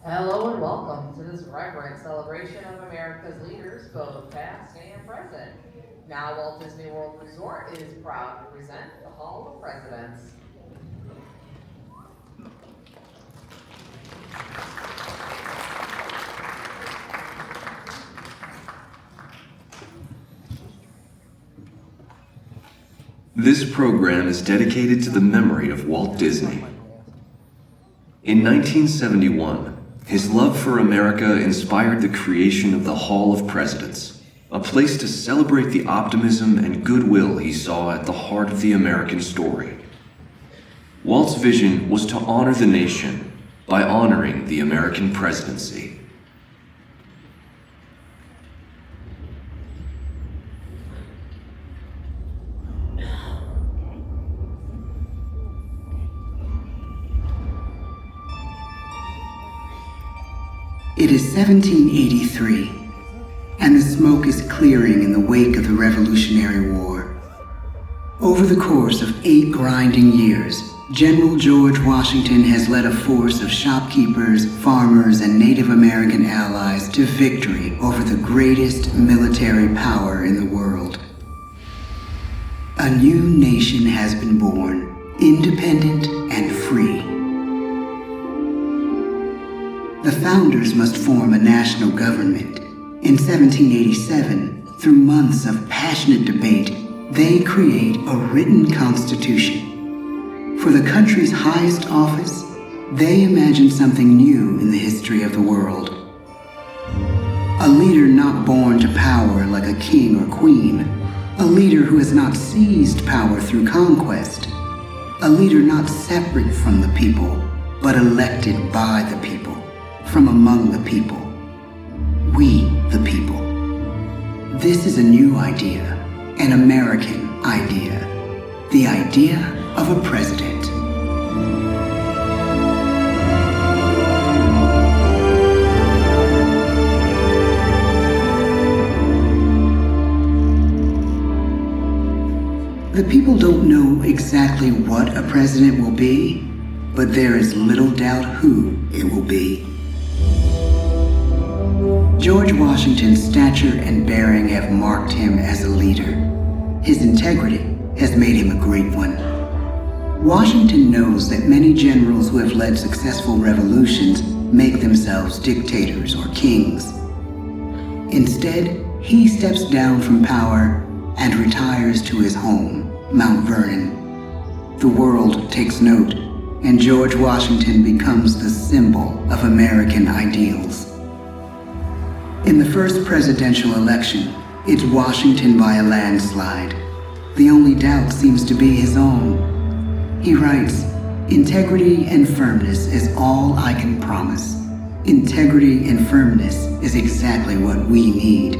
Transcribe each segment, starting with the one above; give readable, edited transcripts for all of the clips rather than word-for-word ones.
Hello and welcome to this reverent celebration of America's leaders, both past and present. Now Walt Disney World Resort is proud to present the Hall of Presidents. This program is dedicated to the memory of Walt Disney. In 1971, his love for America inspired the creation of the Hall of Presidents, a place to celebrate the optimism and goodwill he saw at the heart of the American story. Walt's vision was to honor the nation by honoring the American presidency. It is 1783, and the smoke is clearing in the wake of the Revolutionary War. Over the course of 8 grinding years, General George Washington has led a force of shopkeepers, farmers, and Native American allies to victory over the greatest military power in the world. A new nation has been born, independent and free. The founders must form a national government. In 1787, through months of passionate debate, they create a written constitution. For the country's highest office, they imagine something new in the history of the world. A leader not born to power like a king or queen. A leader who has not seized power through conquest. A leader not separate from the people, but elected by the people. From among the people. We, the people. This is a new idea, an American idea. The idea of a president. The people don't know exactly what a president will be, but there is little doubt who it will be. George Washington's stature and bearing have marked him as a leader. His integrity has made him a great one. Washington knows that many generals who have led successful revolutions make themselves dictators or kings. Instead, he steps down from power and retires to his home, Mount Vernon. The world takes note, and George Washington becomes the symbol of American ideals. In the first presidential election, it's Washington by a landslide. The only doubt seems to be his own. He writes, "Integrity and firmness is all I can promise. Integrity and firmness is exactly what we need."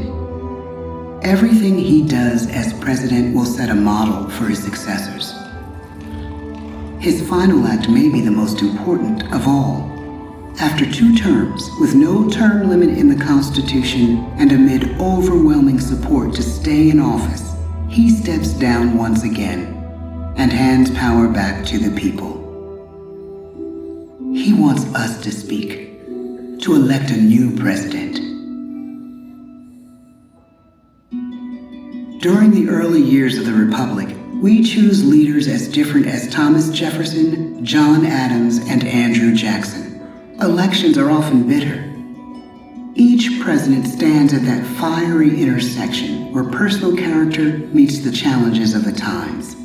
Everything he does as president will set a model for his successors. His final act may be the most important of all. After 2 terms, with no term limit in the Constitution and amid overwhelming support to stay in office, he steps down once again and hands power back to the people. He wants us to speak, to elect a new president. During the early years of the Republic, we choose leaders as different as Thomas Jefferson, John Adams, and Andrew Jackson. Elections are often bitter. Each president stands at that fiery intersection where personal character meets the challenges of the times.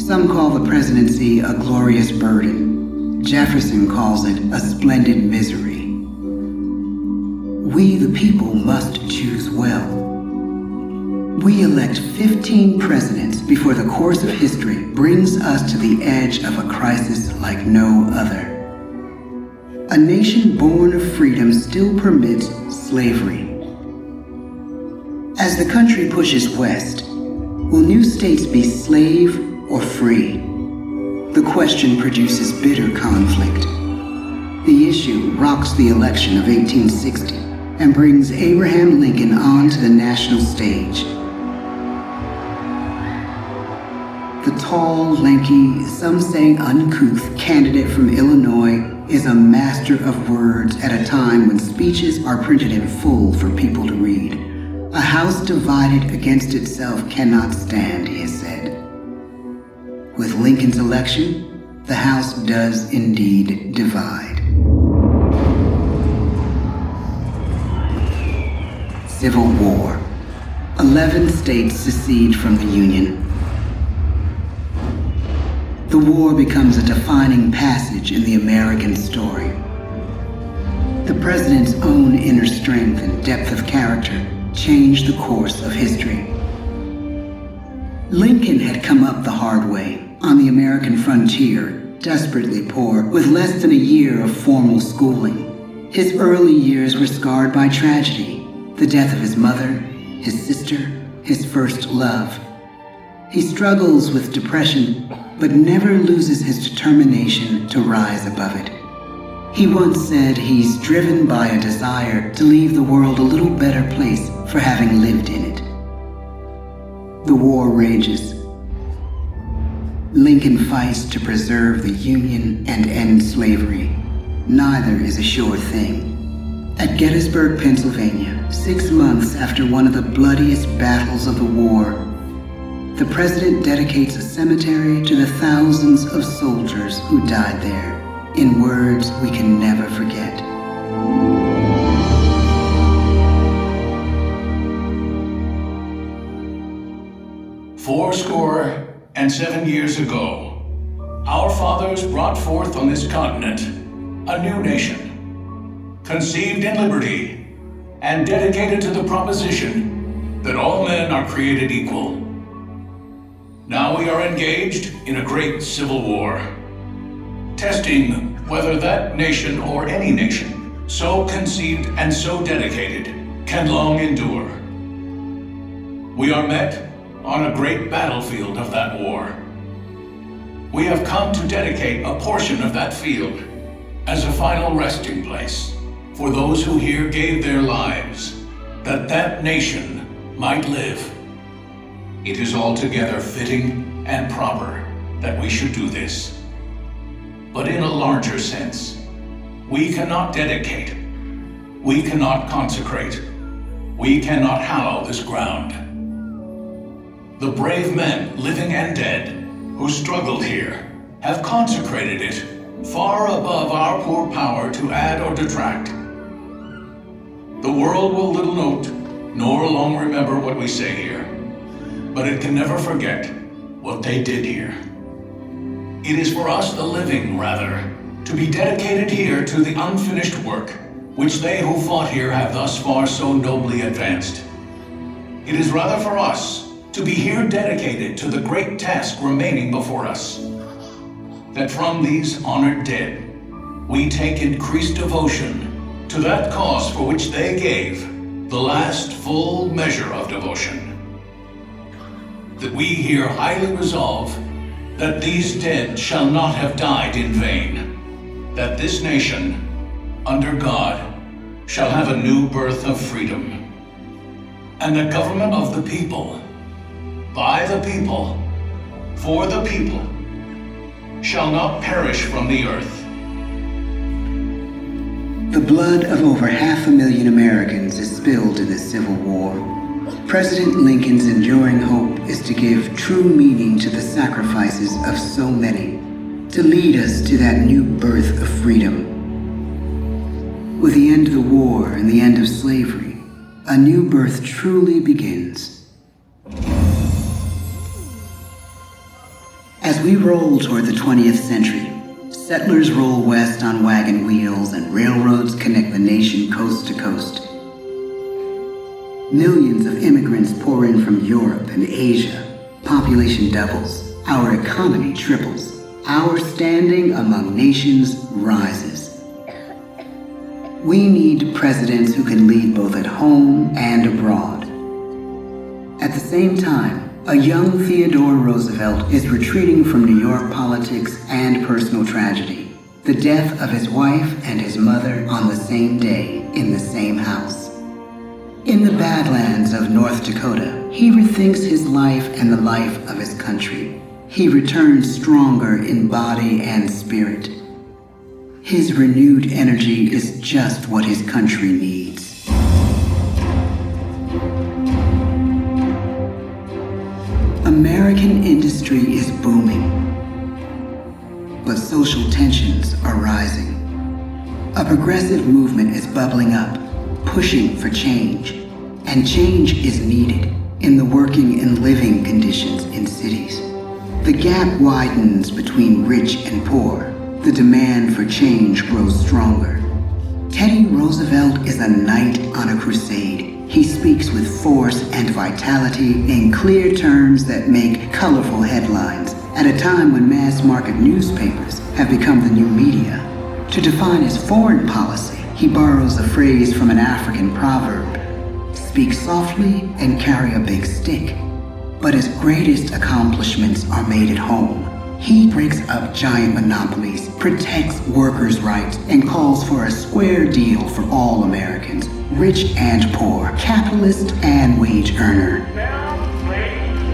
Some call the presidency a glorious burden. Jefferson calls it a splendid misery. We, the people, must choose well. We elect 15 presidents before the course of history brings us to the edge of a crisis like no other. A nation born of freedom still permits slavery. As the country pushes west, will new states be slave or free? The question produces bitter conflict. The issue rocks the election of 1860 and brings Abraham Lincoln onto the national stage. The tall, lanky, some say uncouth candidate from Illinois is a master of words at a time when speeches are printed in full for people to read. A house divided against itself cannot stand, he has said. With Lincoln's election, the House does indeed divide. Civil War. 11 states secede from the Union. The war becomes a defining passage in the American story. The president's own inner strength and depth of character changed the course of history. Lincoln had come up the hard way, on the American frontier, desperately poor, with less than a year of formal schooling. His early years were scarred by tragedy, the death of his mother, his sister, his first love. He struggles with depression, but never loses his determination to rise above it. He once said he's driven by a desire to leave the world a little better place for having lived in it. The war rages. Lincoln fights to preserve the Union and end slavery. Neither is a sure thing. At Gettysburg, Pennsylvania, 6 months after one of the bloodiest battles of the war, the president dedicates a cemetery to the thousands of soldiers who died there, in words we can never forget. "Fourscore-and-7 years ago, our fathers brought forth on this continent a new nation, conceived in liberty and dedicated to the proposition that all men are created equal. Now we are engaged in a great civil war, testing whether that nation or any nation, so conceived and so dedicated, can long endure. We are met on a great battlefield of that war. We have come to dedicate a portion of that field as a final resting place for those who here gave their lives, that that nation might live. It is altogether fitting and proper that we should do this. But in a larger sense, we cannot dedicate, we cannot consecrate, we cannot hallow this ground. The brave men, living and dead, who struggled here, have consecrated it far above our poor power to add or detract. The world will little note, nor long remember what we say here, but it can never forget what they did here. It is for us, the living, rather, to be dedicated here to the unfinished work which they who fought here have thus far so nobly advanced. It is rather for us to be here dedicated to the great task remaining before us, that from these honored dead we take increased devotion to that cause for which they gave the last full measure of devotion. That we here highly resolve that these dead shall not have died in vain, that this nation, under God, shall have a new birth of freedom, and the government of the people, by the people, for the people, shall not perish from the earth. The blood of over 500,000 Americans is spilled in this Civil War. President Lincoln's enduring hope is to give true meaning to the sacrifices of so many, to lead us to that new birth of freedom. With the end of the war and the end of slavery, a new birth truly begins. As we roll toward the 20th century, settlers roll west on wagon wheels and railroads connect the nation coast to coast. Millions of immigrants pour in from Europe and Asia. Population doubles. Our economy triples. Our standing among nations rises. We need presidents who can lead both at home and abroad. At the same time, a young Theodore Roosevelt is retreating from New York politics and personal tragedy. The death of his wife and his mother on the same day in the same house. In the Badlands of North Dakota, he rethinks his life and the life of his country. He returns stronger in body and spirit. His renewed energy is just what his country needs. American industry is booming, but social tensions are rising. A progressive movement is bubbling up, pushing for change, and change is needed in the working and living conditions in cities. The gap widens between rich and poor. The demand for change grows stronger. Teddy Roosevelt is a knight on a crusade. He speaks with force and vitality in clear terms that make colorful headlines at a time when mass-market newspapers have become the new media. To define his foreign policy, he borrows a phrase from an African proverb: speak softly and carry a big stick. But his greatest accomplishments are made at home. He breaks up giant monopolies, protects workers' rights, and calls for a square deal for all Americans, rich and poor, capitalist and wage earner.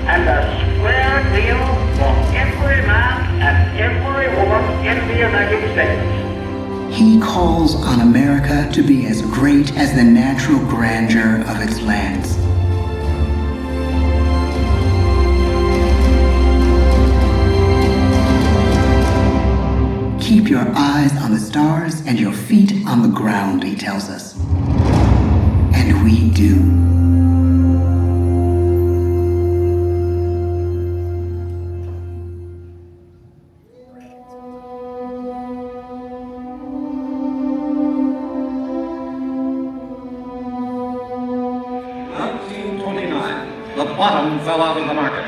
And a square deal for every man and every woman in the United States. He calls on America to be as great as the natural grandeur of its lands. Keep your eyes on the stars and your feet on the ground, he tells us. And we do. The bottom fell out of the market.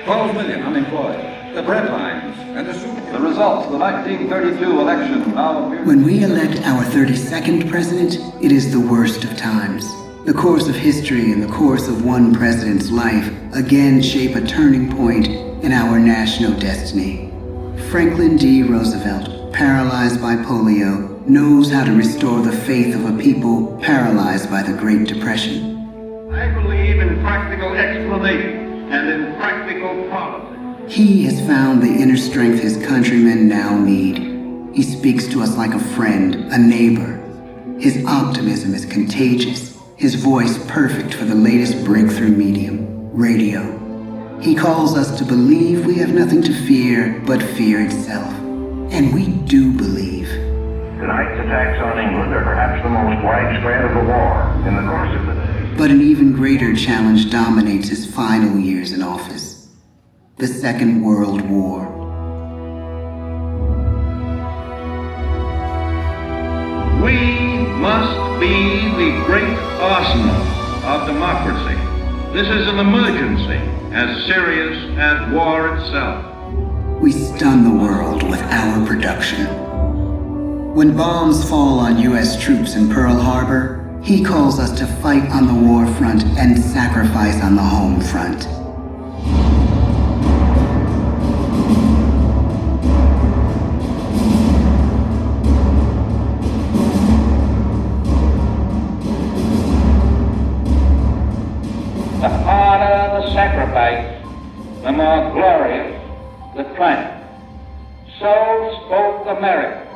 12 million unemployed. The bread lines and the soup. The results of the 1932 election now appear. When we elect our 32nd president, it is the worst of times. The course of history and the course of one president's life again shape a turning point in our national destiny. Franklin D. Roosevelt, paralyzed by polio, knows how to restore the faith of a people paralyzed by the Great Depression. I believe in practical explanation and in practical policy. He has found the inner strength his countrymen now need. He speaks to us like a friend, a neighbor. His optimism is contagious, his voice perfect for the latest breakthrough medium, radio. He calls us to believe we have nothing to fear but fear itself. And we do believe. Tonight's attacks on England are perhaps the most widespread of the war in the course of the day. But an even greater challenge dominates his final years in office. The Second World War. We must be the great arsenal of democracy. This is an emergency as serious as war itself. We stun the world with our production. When bombs fall on U.S. troops in Pearl Harbor, he calls us to fight on the war front and sacrifice on the home front. The harder the sacrifice, the more glorious the triumph. So spoke America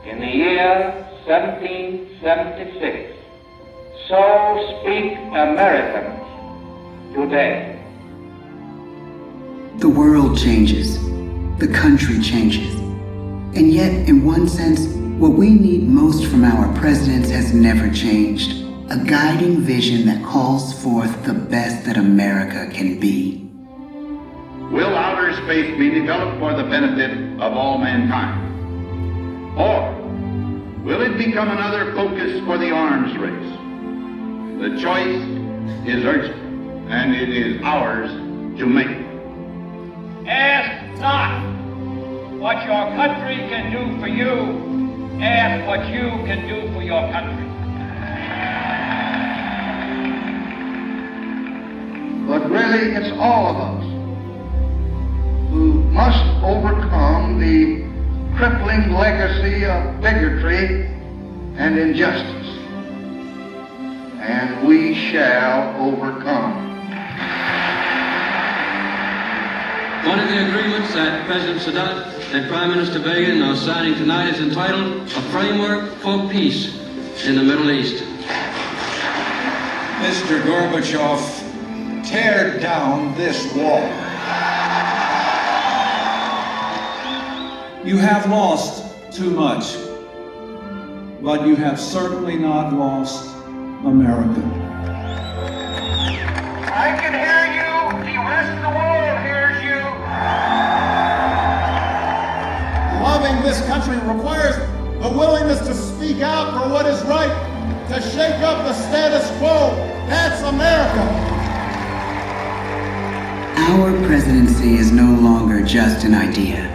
in the year 1776. So speak Americans today. The world changes. The country changes. And yet, in one sense, what we need most from our presidents has never changed. A guiding vision that calls forth the best that America can be. Will outer space be developed for the benefit of all mankind? Or will it become another focus for the arms race? The choice is urgent, and it is ours to make. Ask not what your country can do for you. Ask what you can do for your country. But really, it's all of us who must overcome the crippling legacy of bigotry and injustice. And we shall overcome. One of the agreements that President Sadat and Prime Minister Begin are signing tonight is entitled A Framework for Peace in the Middle East. Mr. Gorbachev, tear down this wall. You have lost too much, but you have certainly not lost America. I can hear you. The rest of the world hears you. Loving this country requires the willingness to speak out for what is right, to shake up the status quo. That's America. Our presidency is no longer just an idea.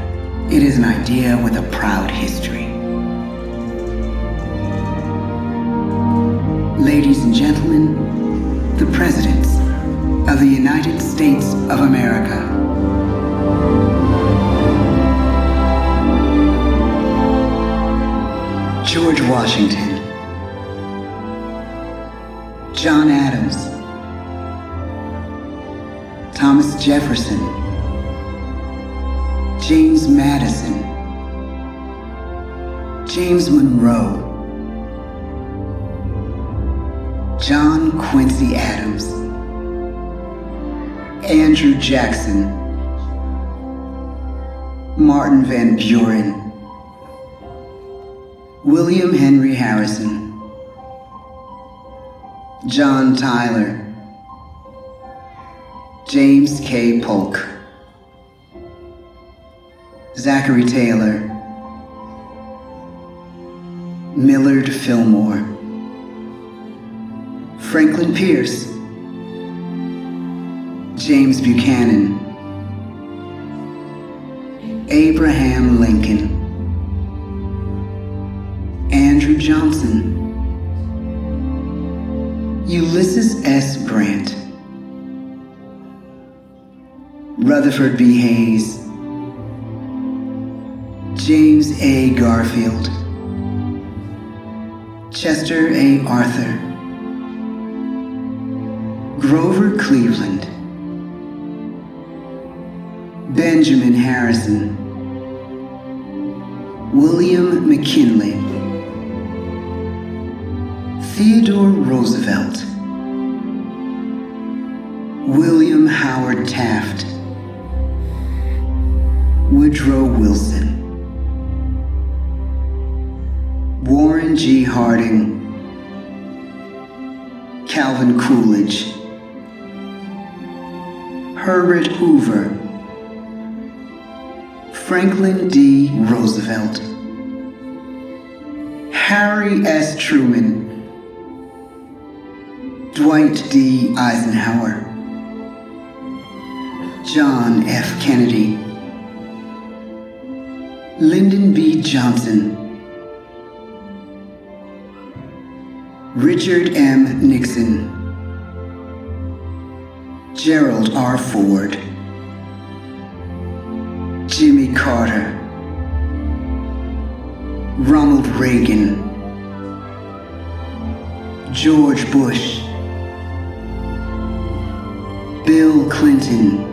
It is an idea with a proud history. Ladies and gentlemen, the presidents of the United States of America. George Washington, John Adams, Thomas Jefferson, James Madison, James Monroe, John Quincy Adams, Andrew Jackson, Martin Van Buren, William Henry Harrison, John Tyler, James K. Polk, Zachary Taylor, Millard Fillmore, Franklin Pierce, James Buchanan, Abraham Lincoln, Andrew Johnson, Ulysses S. Grant, Rutherford B. Hayes, James A. Garfield, Chester A. Arthur, Grover Cleveland, Benjamin Harrison, William McKinley, Theodore Roosevelt, William Howard Taft, Woodrow Wilson, Warren G. Harding, Calvin Coolidge, Herbert Hoover, Franklin D. Roosevelt, Harry S. Truman, Dwight D. Eisenhower, John F. Kennedy, Lyndon B. Johnson, Richard M. Nixon, Gerald R. Ford, Jimmy Carter, Ronald Reagan, George Bush, Bill Clinton,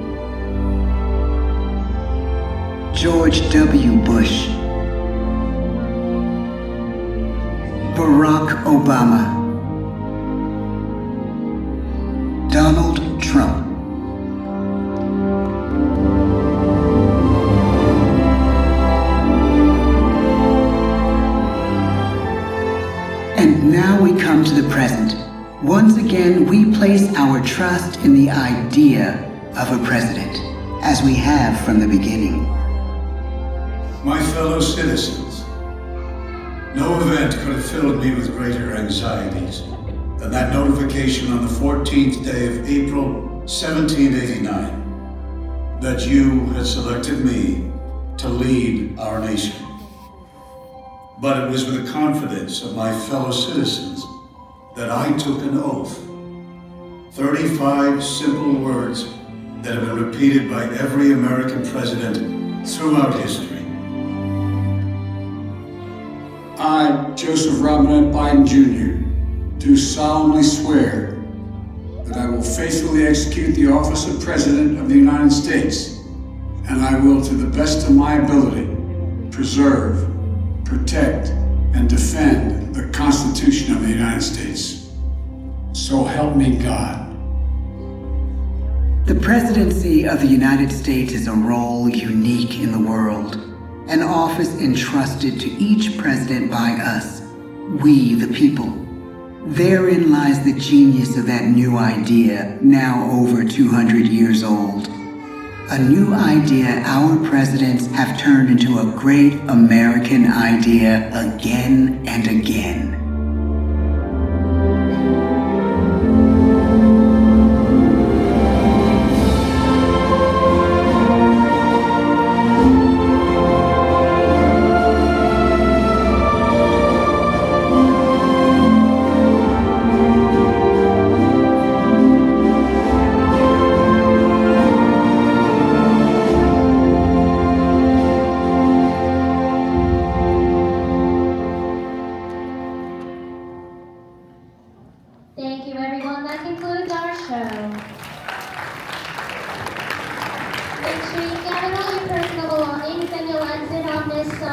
George W. Bush, Barack Obama, Donald Trump. And now we come to the present. Once again, we place our trust in the idea of a president, as we have from the beginning. My fellow citizens, no event could have filled me with greater anxieties than that notification on the 14th day of April, 1789, that you had selected me to lead our nation. But it was with the confidence of my fellow citizens that I took an oath. 35 simple words that have been repeated by every American president throughout history. I, Joseph Robinette Biden Jr., do solemnly swear that I will faithfully execute the office of President of the United States and I will, to the best of my ability, preserve, protect, and defend the Constitution of the United States. So help me God. The presidency of the United States is a role unique in the world, an office entrusted to each president by us, we the people. Therein lies the genius of that new idea, now over 200 years old. A new idea our presidents have turned into a great American idea again and again. Thank you, everyone. That concludes our show. Make sure you gather all your personal belongings and you'll exit on this song.